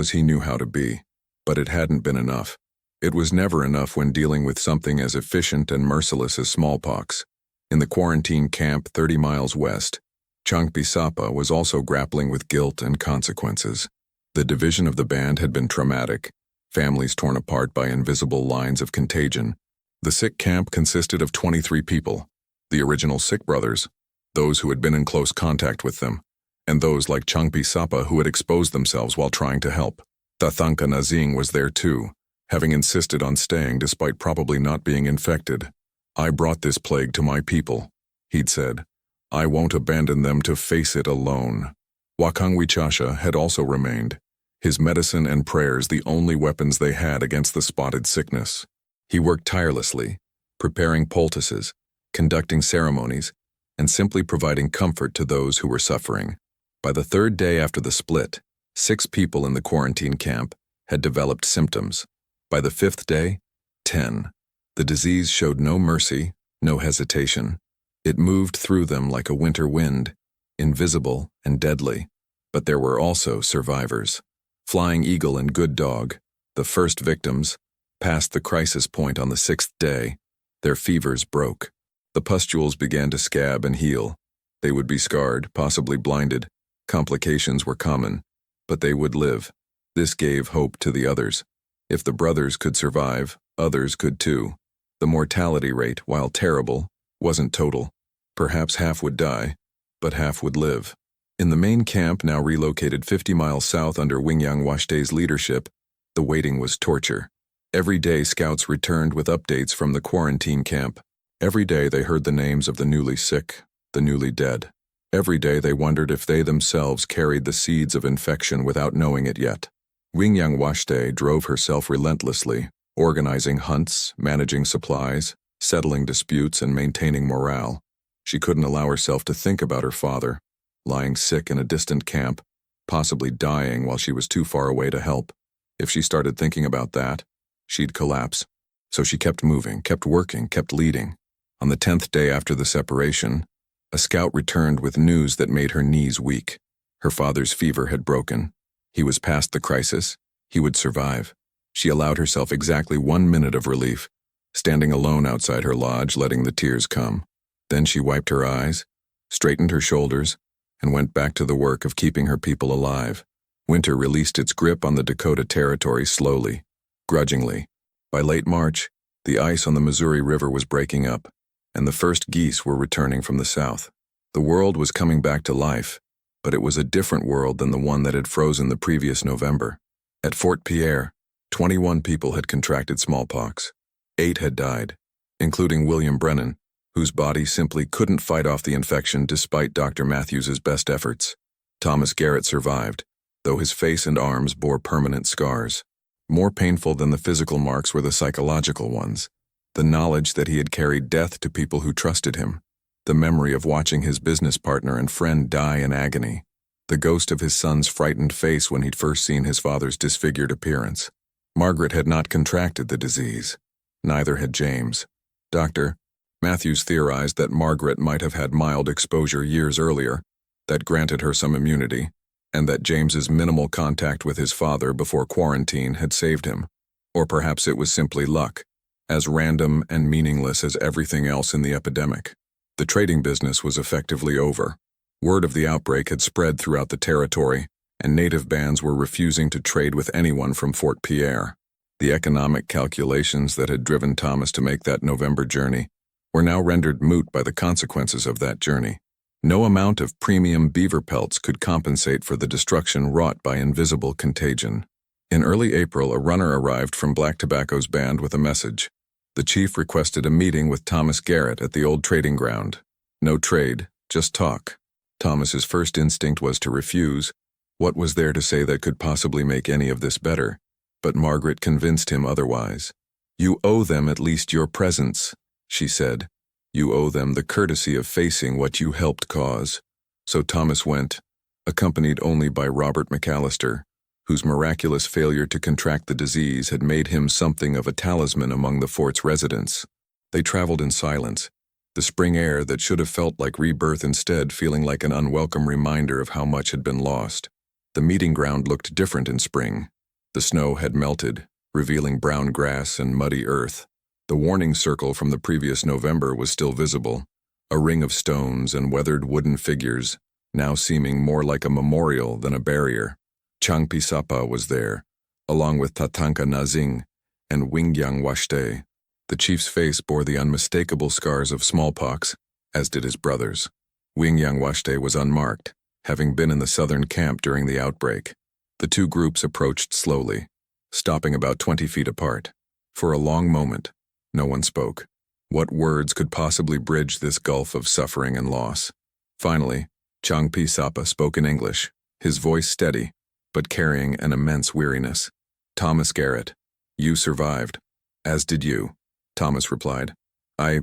he knew how to be. But it hadn't been enough. It was never enough when dealing with something as efficient and merciless as smallpox. In the quarantine camp 30 miles west, Changpi Sapa was also grappling with guilt and consequences. The division of the band had been traumatic, families torn apart by invisible lines of contagion. The sick camp consisted of 23 people, the original sick brothers, those who had been in close contact with them, and those like Changpi Sapa who had exposed themselves while trying to help. Tathanka Nazing was there too, having insisted on staying despite probably not being infected. "I brought this plague to my people," he'd said. "I won't abandon them to face it alone." Wakang Wichasha had also remained, his medicine and prayers the only weapons they had against the spotted sickness. He worked tirelessly, preparing poultices, conducting ceremonies, and simply providing comfort to those who were suffering. By the third day after the split, 6 people in the quarantine camp had developed symptoms. By the 5th day, 10. The disease showed no mercy, no hesitation. It moved through them like a winter wind, invisible and deadly. But there were also survivors. Flying Eagle and Good Dog, the first victims, passed the crisis point on the 6th day. Their fevers broke. The pustules began to scab and heal. They would be scarred, possibly blinded. Complications were common, but they would live. This gave hope to the others. If the brothers could survive, others could too. The mortality rate, while terrible, wasn't total. Perhaps half would die, but half would live. In the main camp, now relocated 50 miles south under Wingyang Washtae's leadership, the waiting was torture. Every day scouts returned with updates from the quarantine camp. Every day they heard the names of the newly sick, the newly dead. Every day they wondered if they themselves carried the seeds of infection without knowing it yet. Wingyang Washtae drove herself relentlessly, organizing hunts, managing supplies, settling disputes, and maintaining morale. She couldn't allow herself to think about her father, lying sick in a distant camp, possibly dying while she was too far away to help. If she started thinking about that, she'd collapse. So she kept moving, kept working, kept leading. On the 10th day after the separation, a scout returned with news that made her knees weak. Her father's fever had broken. He was past the crisis. He would survive. She allowed herself exactly 1 minute of relief, standing alone outside her lodge, letting the tears come. Then she wiped her eyes, straightened her shoulders, and went back to the work of keeping her people alive. Winter released its grip on the Dakota territory slowly, grudgingly. By late March, the ice on the Missouri River was breaking up, and the first geese were returning from the south. The world was coming back to life, but it was a different world than the one that had frozen the previous November. At Fort Pierre, 21 people had contracted smallpox. 8 had died, including William Brennan, whose body simply couldn't fight off the infection despite Dr. Matthews's best efforts. Thomas Garrett survived, though his face and arms bore permanent scars. More painful than the physical marks were the psychological ones. The knowledge that he had carried death to people who trusted him. The memory of watching his business partner and friend die in agony. The ghost of his son's frightened face when he'd first seen his father's disfigured appearance. Margaret had not contracted the disease. Neither had James. Dr. Matthews theorized that Margaret might have had mild exposure years earlier, that granted her some immunity, and that James's minimal contact with his father before quarantine had saved him. Or perhaps it was simply luck, as random and meaningless as everything else in the epidemic. The trading business was effectively over. Word of the outbreak had spread throughout the territory, and native bands were refusing to trade with anyone from Fort Pierre. The economic calculations that had driven Thomas to make that November journey were now rendered moot by the consequences of that journey. No amount of premium beaver pelts could compensate for the destruction wrought by invisible contagion. In early April, a runner arrived from Black Tobacco's band with a message. The chief requested a meeting with Thomas Garrett at the old trading ground. No trade, just talk. Thomas's first instinct was to refuse. What was there to say that could possibly make any of this better? But Margaret convinced him otherwise. "You owe them at least your presence," she said. "You owe them the courtesy of facing what you helped cause." So Thomas went, accompanied only by Robert McAllister, whose miraculous failure to contract the disease had made him something of a talisman among the fort's residents. They traveled in silence, the spring air that should have felt like rebirth instead feeling like an unwelcome reminder of how much had been lost. The meeting ground looked different in spring. The snow had melted, revealing brown grass and muddy earth. The warning circle from the previous November was still visible, a ring of stones and weathered wooden figures, now seeming more like a memorial than a barrier. Changpi Sapa was there, along with Tatanka Nazing and Wingyang Washte. The chief's face bore the unmistakable scars of smallpox, as did his brother's. Wingyang Washte was unmarked, having been in the southern camp during the outbreak. The two groups approached slowly, stopping about 20 feet apart. For a long moment, no one spoke. What words could possibly bridge this gulf of suffering and loss? Finally, Changpi Sapa spoke in English, his voice steady, but carrying an immense weariness. "Thomas Garrett, you survived, as did you," Thomas replied. I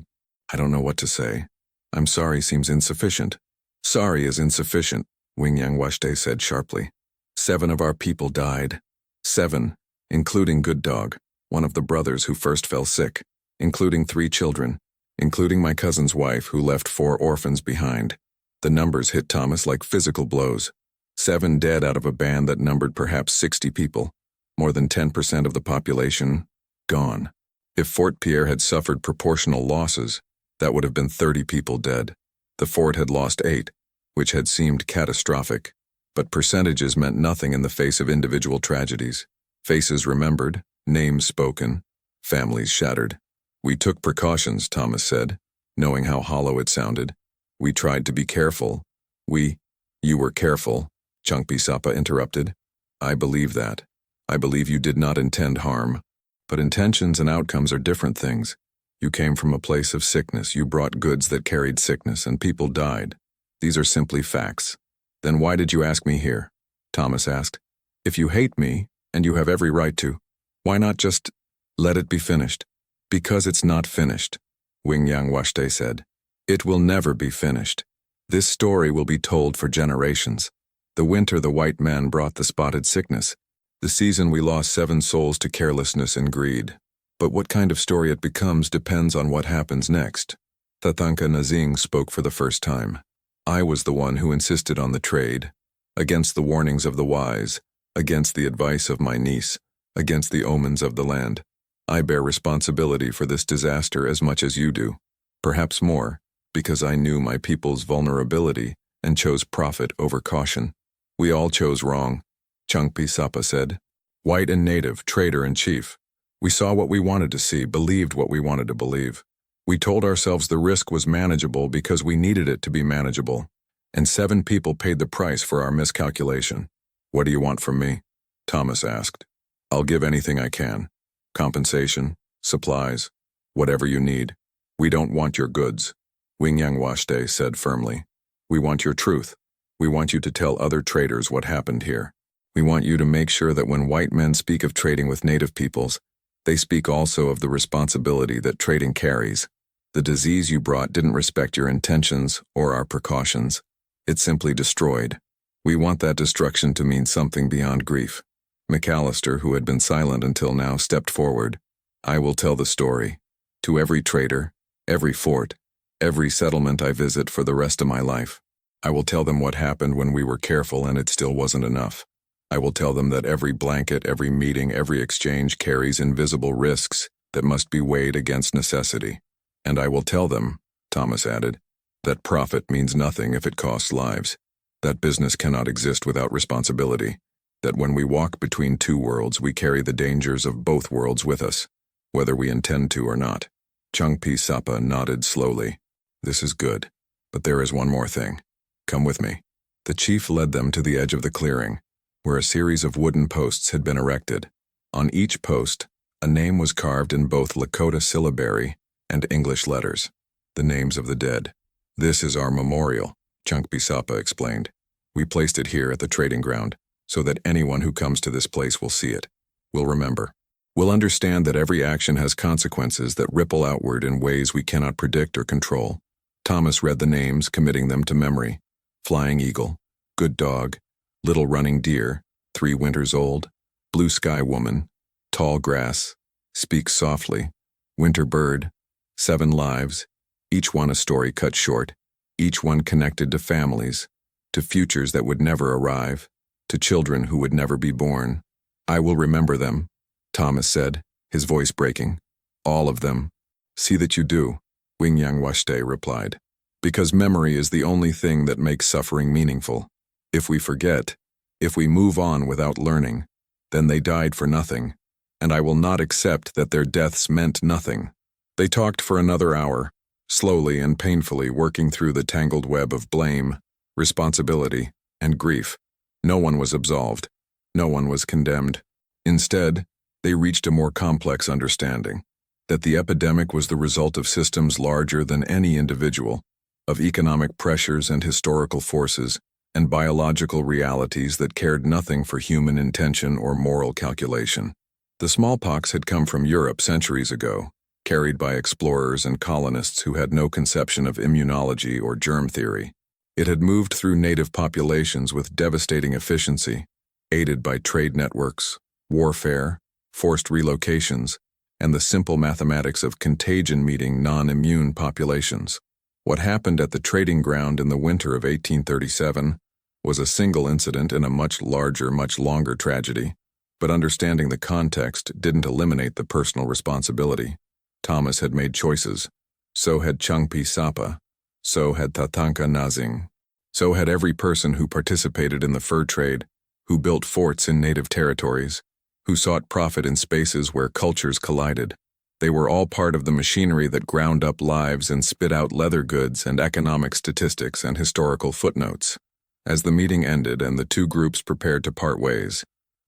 don't know what to say. I'm sorry seems insufficient." "Sorry is insufficient," Wingyang Washte said sharply. 7 of our people died. 7, including Good Dog, one of the brothers who first fell sick, including 3 children, including my cousin's wife who left 4 orphans behind. The numbers hit Thomas like physical blows. 7 dead out of a band that numbered perhaps 60 people, more than 10% of the population, gone. If Fort Pierre had suffered proportional losses, that would have been 30 people dead. The fort had lost 8, which had seemed catastrophic. But percentages meant nothing in the face of individual tragedies. Faces remembered, names spoken, families shattered. "We took precautions," Thomas said, knowing how hollow it sounded. "We tried to be careful. You were careful," Changpi Sapa interrupted. "I believe that. I believe you did not intend harm. But intentions and outcomes are different things. You came from a place of sickness, you brought goods that carried sickness, and people died. These are simply facts." "Then why did you ask me here?" Thomas asked. "If you hate me, and you have every right to, why not just let it be finished?" "Because it's not finished," Wingyang Washte said. "It will never be finished. This story will be told for generations. The winter the white man brought the spotted sickness. The season we lost 7 souls to carelessness and greed. But what kind of story it becomes depends on what happens next." Tatanka Nazing spoke for the first time. "I was the one who insisted on the trade, against the warnings of the wise, against the advice of my niece, against the omens of the land. I bear responsibility for this disaster as much as you do, perhaps more, because I knew my people's vulnerability and chose profit over caution. We all chose wrong," Changpi Sapa said. "White and native, trader and chief. We saw what we wanted to see, believed what we wanted to believe. We told ourselves the risk was manageable because we needed it to be manageable, and 7 people paid the price for our miscalculation." "What do you want from me?" Thomas asked. "I'll give anything I can. Compensation, supplies, whatever you need. We don't want your goods," Wingyang Washte said firmly. "We want your truth. We want you to tell other traders what happened here. We want you to make sure that when white men speak of trading with native peoples, they speak also of the responsibility that trading carries. The disease you brought didn't respect your intentions or our precautions. It simply destroyed. We want that destruction to mean something beyond grief." McAllister, who had been silent until now, stepped forward. "I will tell the story. To every trader, every fort, every settlement I visit for the rest of my life. I will tell them what happened when we were careful and it still wasn't enough. I will tell them that every blanket, every meeting, every exchange carries invisible risks that must be weighed against necessity. And I will tell them," Thomas added, "that profit means nothing if it costs lives. That business cannot exist without responsibility. That when we walk between 2 worlds, we carry the dangers of both worlds with us, whether we intend to or not." Changpi Sapa nodded slowly. "This is good. But there is one more thing. Come with me." The chief led them to the edge of the clearing, where a series of wooden posts had been erected. On each post, a name was carved in both Lakota syllabary and English letters, the names of the dead. "This is our memorial," Changpi Sapa explained. "We placed it here at the trading ground, so that anyone who comes to this place will see it, will remember, will understand that every action has consequences that ripple outward in ways we cannot predict or control." Thomas read the names, committing them to memory. Flying Eagle, Good Dog, Little Running Deer, 3 winters old, Blue Sky Woman, Tall Grass, Speak Softly, Winter Bird, 7 lives, each one a story cut short, each one connected to families, to futures that would never arrive, to children who would never be born. "I will remember them," Thomas said, his voice breaking. "All of them." "See that you do," Wingyang Washte replied. "Because memory is the only thing that makes suffering meaningful. If we forget, If we move on without learning, then they died for nothing, and I will not accept that their deaths meant nothing. They talked for another hour, slowly and painfully working through the tangled web of blame, responsibility, and grief. No one was absolved. No one was condemned. Instead, they reached a more complex understanding, that the epidemic was the result of systems larger than any individual, of economic pressures and historical forces, and biological realities that cared nothing for human intention or moral calculation. The smallpox had come from Europe centuries ago, carried by explorers and colonists who had no conception of immunology or germ theory. It had moved through native populations with devastating efficiency, aided by trade networks, warfare, forced relocations, and the simple mathematics of contagion meeting non-immune populations. What happened at the trading ground in the winter of 1837 was a single incident in a much larger, much longer tragedy, but understanding the context didn't eliminate the personal responsibility. Thomas had made choices. So had Changpi Sapa. So had Tatanka Nazing. So had every person who participated in the fur trade, who built forts in native territories, who sought profit in spaces where cultures collided. They were all part of the machinery that ground up lives and spit out leather goods and economic statistics and historical footnotes. As the meeting ended and the two groups prepared to part ways,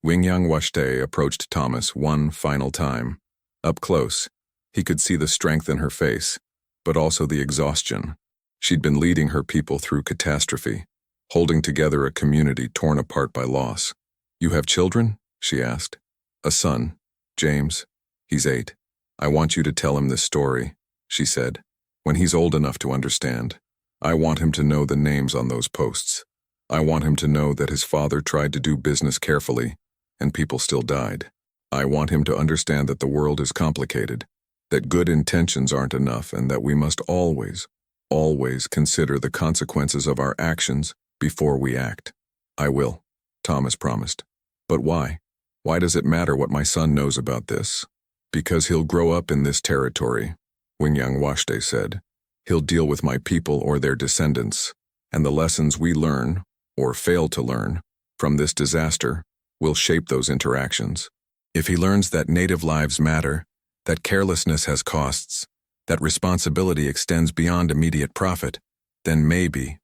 Wingyang Washte approached Thomas one final time. Up close, he could see the strength in her face, but also the exhaustion. She'd been leading her people through catastrophe, holding together a community torn apart by loss. "You have children?" she asked. "A son, James. He's 8. I want you to tell him this story," she said. "When he's old enough to understand, I want him to know the names on those posts. I want him to know that his father tried to do business carefully, and people still died. I want him to understand that the world is complicated, that good intentions aren't enough, and that we must always consider the consequences of our actions before we act." "I will," Thomas promised. "But why? Why does it matter what my son knows about this?" "Because he'll grow up in this territory," Wingyang Washte said. "He'll deal with my people or their descendants, and the lessons we learn, or fail to learn, from this disaster will shape those interactions. If he learns that native lives matter, that carelessness has costs, that responsibility extends beyond immediate profit, then maybe,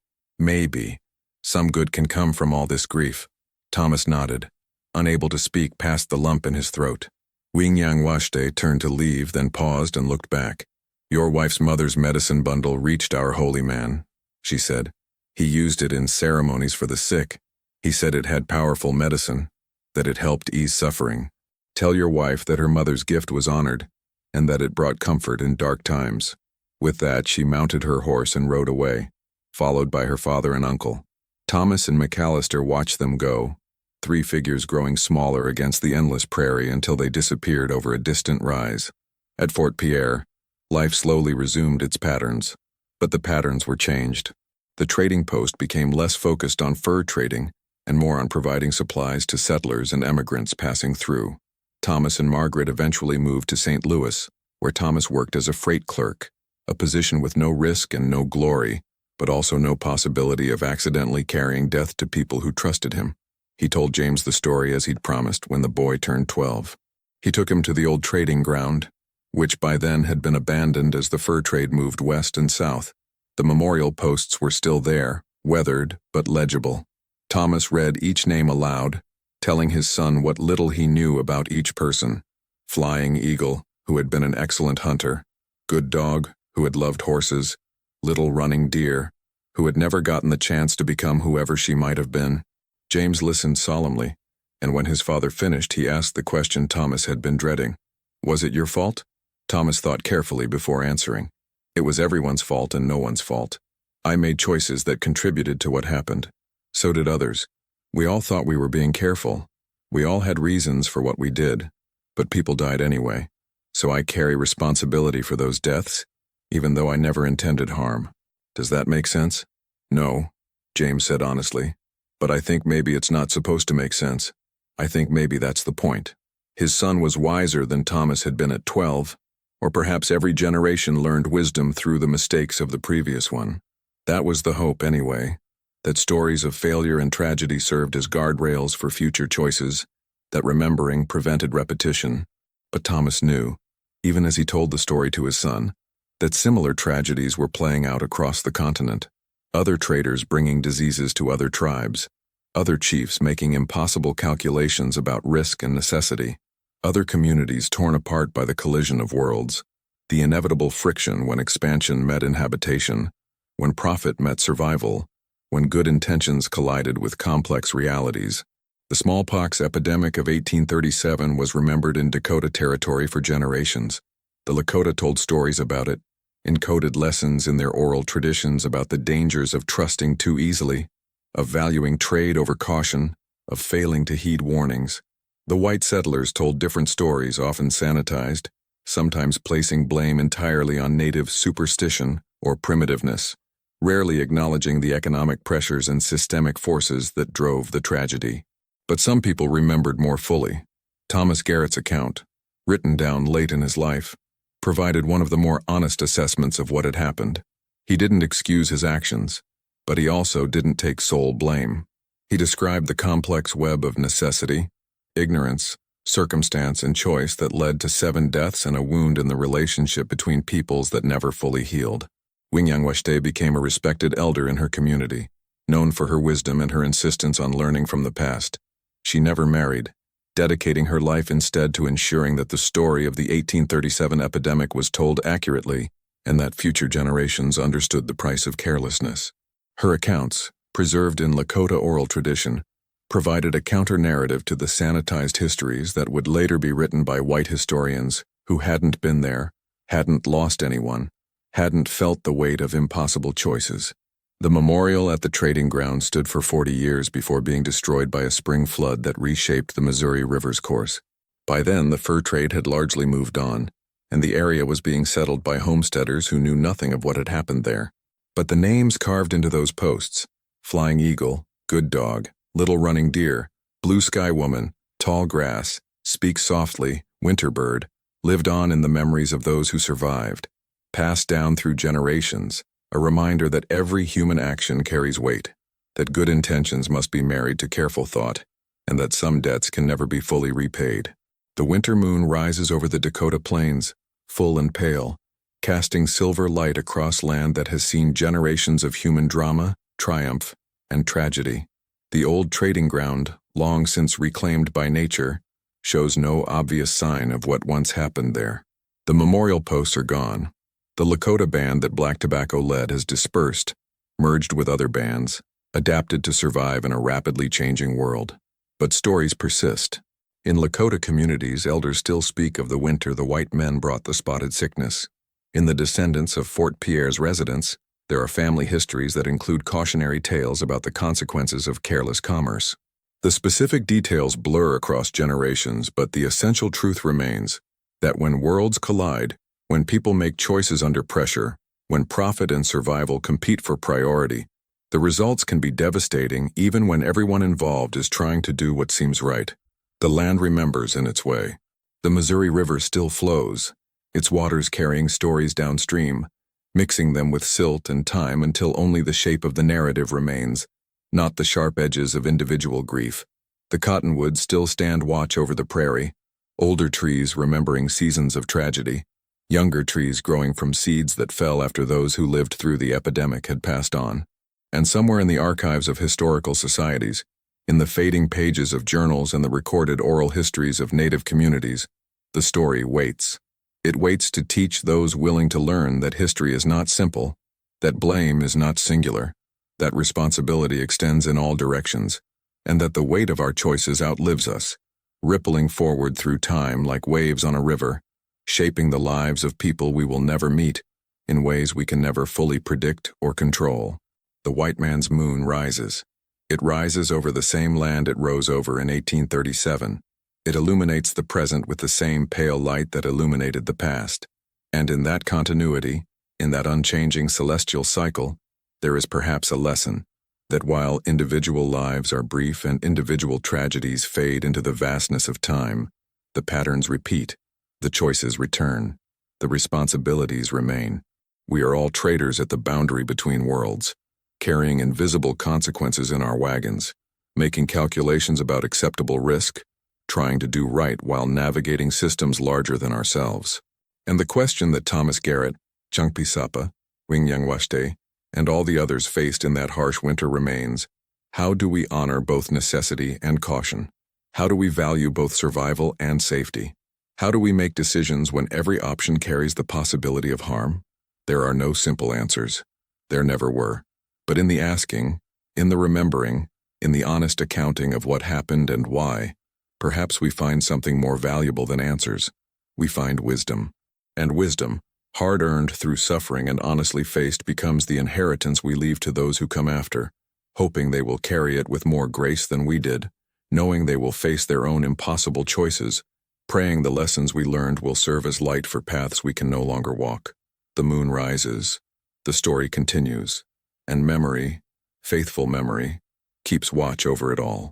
some good can come from all this grief." Thomas nodded, unable to speak past the lump in his throat. Wingyang Washte turned to leave, then paused and looked back. "Your wife's mother's medicine bundle reached our holy man," she said. "He used it in ceremonies for the sick. He said it had powerful medicine, that it helped ease suffering. Tell your wife that her mother's gift was honored, and that it brought comfort in dark times." With that, she mounted her horse and rode away, followed by her father and uncle. Thomas and McAllister watched them go, 3 figures growing smaller against the endless prairie until they disappeared over a distant rise. At Fort Pierre, life slowly resumed its patterns, but the patterns were changed. The trading post became less focused on fur trading and more on providing supplies to settlers and emigrants passing through. Thomas and Margaret eventually moved to St. Louis, where Thomas worked as a freight clerk, a position with no risk and no glory, but also no possibility of accidentally carrying death to people who trusted him. He told James the story as he'd promised when the boy turned 12. He took him to the old trading ground, which by then had been abandoned as the fur trade moved west and south. The memorial posts were still there, weathered but legible. Thomas read each name aloud, telling his son what little he knew about each person. Flying Eagle, who had been an excellent hunter. Good Dog, who had loved horses. Little Running Deer, who had never gotten the chance to become whoever she might have been. James listened solemnly, and when his father finished, he asked the question Thomas had been dreading. "Was it your fault?" Thomas thought carefully before answering. "It was everyone's fault and no one's fault. I made choices that contributed to what happened. So did others. We all thought we were being careful. We all had reasons for what we did, but people died anyway. So I carry responsibility for those deaths, even though I never intended harm. Does that make sense?" "No," James said honestly. "But I think maybe it's not supposed to make sense. I think maybe that's the point." His son was wiser than Thomas had been at 12, or perhaps every generation learned wisdom through the mistakes of the previous one. That was the hope anyway. that stories of failure and tragedy served as guardrails for future choices, that remembering prevented repetition. But Thomas knew, even as he told the story to his son, that similar tragedies were playing out across the continent. Other traders bringing diseases to other tribes, other chiefs making impossible calculations about risk and necessity, other communities torn apart by the collision of worlds, the inevitable friction when expansion met inhabitation, when profit met survival, when good intentions collided with complex realities. The smallpox epidemic of 1837 was remembered in Dakota territory for generations. The Lakota told stories about it, encoded lessons in their oral traditions about the dangers of trusting too easily, of valuing trade over caution, of failing to heed warnings. The white settlers told different stories, often sanitized, sometimes placing blame entirely on native superstition or primitiveness, rarely acknowledging the economic pressures and systemic forces that drove the tragedy. But some people remembered more fully. Thomas Garrett's account, written down late in his life, provided one of the more honest assessments of what had happened. He didn't excuse his actions, but he also didn't take sole blame. He described the complex web of necessity, ignorance, circumstance, and choice that led to 7 deaths and a wound in the relationship between peoples that never fully healed. Wingyangwashte became a respected elder in her community, known for her wisdom and her insistence on learning from the past. She never married, dedicating her life instead to ensuring that the story of the 1837 epidemic was told accurately and that future generations understood the price of carelessness. Her accounts, preserved in Lakota oral tradition, provided a counter-narrative to the sanitized histories that would later be written by white historians who hadn't been there, hadn't lost anyone, hadn't felt the weight of impossible choices. The memorial at the trading ground stood for 40 years before being destroyed by a spring flood that reshaped the Missouri River's course. By then, the fur trade had largely moved on, and the area was being settled by homesteaders who knew nothing of what had happened there. But the names carved into those posts, Flying Eagle, Good Dog, Little Running Deer, Blue Sky Woman, Tall Grass, Speak Softly, Winter Bird, lived on in the memories of those who survived, passed down through generations, a reminder that every human action carries weight, that good intentions must be married to careful thought, and that some debts can never be fully repaid. The winter moon rises over the Dakota plains, full and pale, casting silver light across land that has seen generations of human drama, triumph, and tragedy. The old trading ground, long since reclaimed by nature, shows no obvious sign of what once happened there. The memorial posts are gone. The Lakota band that Black Tobacco led has dispersed, merged with other bands, adapted to survive in a rapidly changing world. But stories persist. In Lakota communities, elders still speak of the winter the white men brought the spotted sickness. In the descendants of Fort Pierre's residents, there are family histories that include cautionary tales about the consequences of careless commerce. The specific details blur across generations, but the essential truth remains that when worlds collide, when people make choices under pressure, when profit and survival compete for priority, the results can be devastating even when everyone involved is trying to do what seems right. The land remembers in its way. The Missouri River still flows, its waters carrying stories downstream, mixing them with silt and time until only the shape of the narrative remains, not the sharp edges of individual grief. The cottonwoods still stand watch over the prairie, older trees remembering seasons of tragedy, younger trees growing from seeds that fell after those who lived through the epidemic had passed on. And somewhere in the archives of historical societies, in the fading pages of journals and the recorded oral histories of Native communities, the story waits. It waits to teach those willing to learn that history is not simple, that blame is not singular, that responsibility extends in all directions, and that the weight of our choices outlives us, rippling forward through time like waves on a river, shaping the lives of people we will never meet in ways we can never fully predict or control. The white man's moon rises. It rises over the same land it rose over in 1837. It illuminates the present with the same pale light that illuminated the past. And in that continuity, in that unchanging celestial cycle, there is perhaps a lesson, that while individual lives are brief and individual tragedies fade into the vastness of time, the patterns repeat, the choices return, the responsibilities remain. We are all traders at the boundary between worlds, carrying invisible consequences in our wagons, making calculations about acceptable risk, trying to do right while navigating systems larger than ourselves. And the question that Thomas Garrett, Changpi Sapa, Wing Yang Washte, and all the others faced in that harsh winter remains: how do we honor both necessity and caution? How do we value both survival and safety? How do we make decisions when every option carries the possibility of harm? There are no simple answers. There never were. But in the asking, in the remembering, in the honest accounting of what happened and why, perhaps we find something more valuable than answers. We find wisdom. And wisdom, hard-earned through suffering and honestly faced, becomes the inheritance we leave to those who come after, hoping they will carry it with more grace than we did, knowing they will face their own impossible choices, praying the lessons we learned will serve as light for paths we can no longer walk. The moon rises, the story continues, and memory, faithful memory, keeps watch over it all.